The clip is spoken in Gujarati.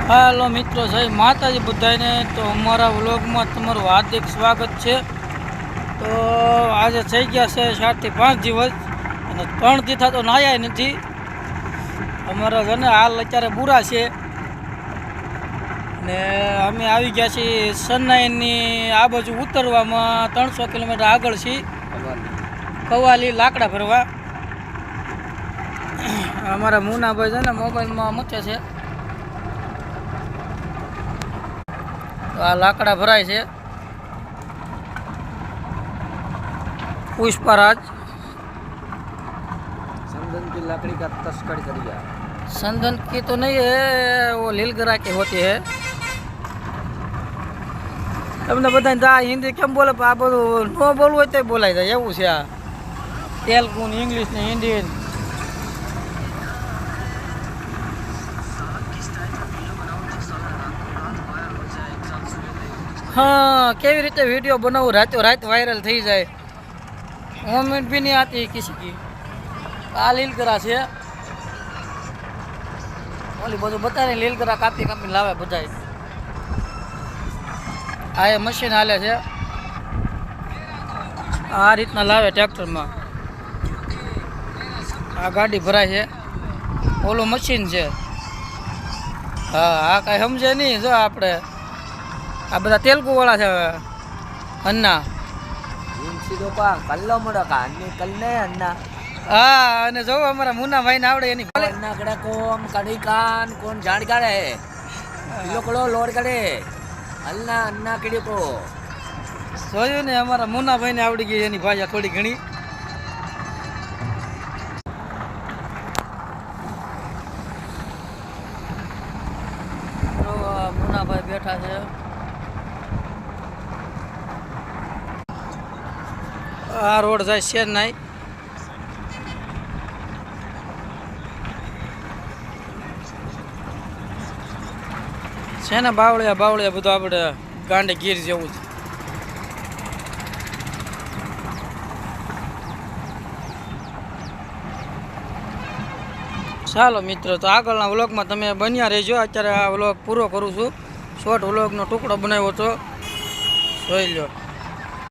હાલો મિત્રો, જય માતાજી બધાને। તો અમારા વ્લોગમાં તમારું હાર્દિક સ્વાગત છે। તો આજે થઈ ગયા છે 4 થી 5 દિવસ અને 3 દી તો નાયા નથી। અમારા છે ને હાલ અત્યારે બુરા છે ને અમે આવી ગયા છીએ સન્નાઈની આ બાજુ ઉતરવામાં 300 કિલોમીટર આગળ છીએ કવાલી લાકડા ભરવા। અમારા મુનાભાઈ છે ને મોબાઈલમાં મૂકે છે। આ લાકડા ભરાય છે। पुष्पराज संदन की लकड़ी का तस्करी कर दिया। संदन की तो नहीं है, वो लीलगरा की होती है। તમને બધાને જા હિન્દી કેમ બોલે આ બધું નો બોલવું હોય તો બોલાય જાય એવું છે। આ તેલુગુ ને ઇંગ્લિશ ને હિન્દી हाँ કેવી રીતે वीडियो बनाऊँ रातों रात वायरल થઈ જાય। कमेंट भी नहीं आती किसी की। आ लीलगरा છે ઓલી બધું બતાને લીલગરા કાપી કાપી લાવે બધાય। આ એ મશીન હાલે છે આ રીતના લાવે ટ્રેક્ટરમાં। આ ગાડી ભરાય છે ઓલું મશીન છે। હા આ કાંઈ સમજે નહીં। જો આપણે આ બધા તેલુગુ વાળા છે અન્ના કલ્લો મોડો કા અન્ને કલ્લે અન્ના। હા અને જો અમારા મુન્નાભાઈ ને આવડે એની અન્ના કડે કોમ કડી કાન કોણ જાણ કાઢે લોકડો લોડ કરે અલ્લા અન્ના કડી કો જોયું ને અમારા મુન્નાભાઈ ને આવડી ગઈ એની ભાષા થોડી ઘણી। મુન્નાભાઈ બેઠા છે। આ રોડ જાય ચેન્નાઈ। છે ને બાવળિયા બાવળિયા બધું આપણે ગાંડે ગીર જેવું છે। ચાલો મિત્રો, તો આગળના વ્લોગમાં તમે બન્યા રહેજો। અત્યારે આ વ્લોગ પૂરો કરું છું। શોર્ટ વ્લોગનો ટુકડો બનાવ્યો હતો, જોઈ લો।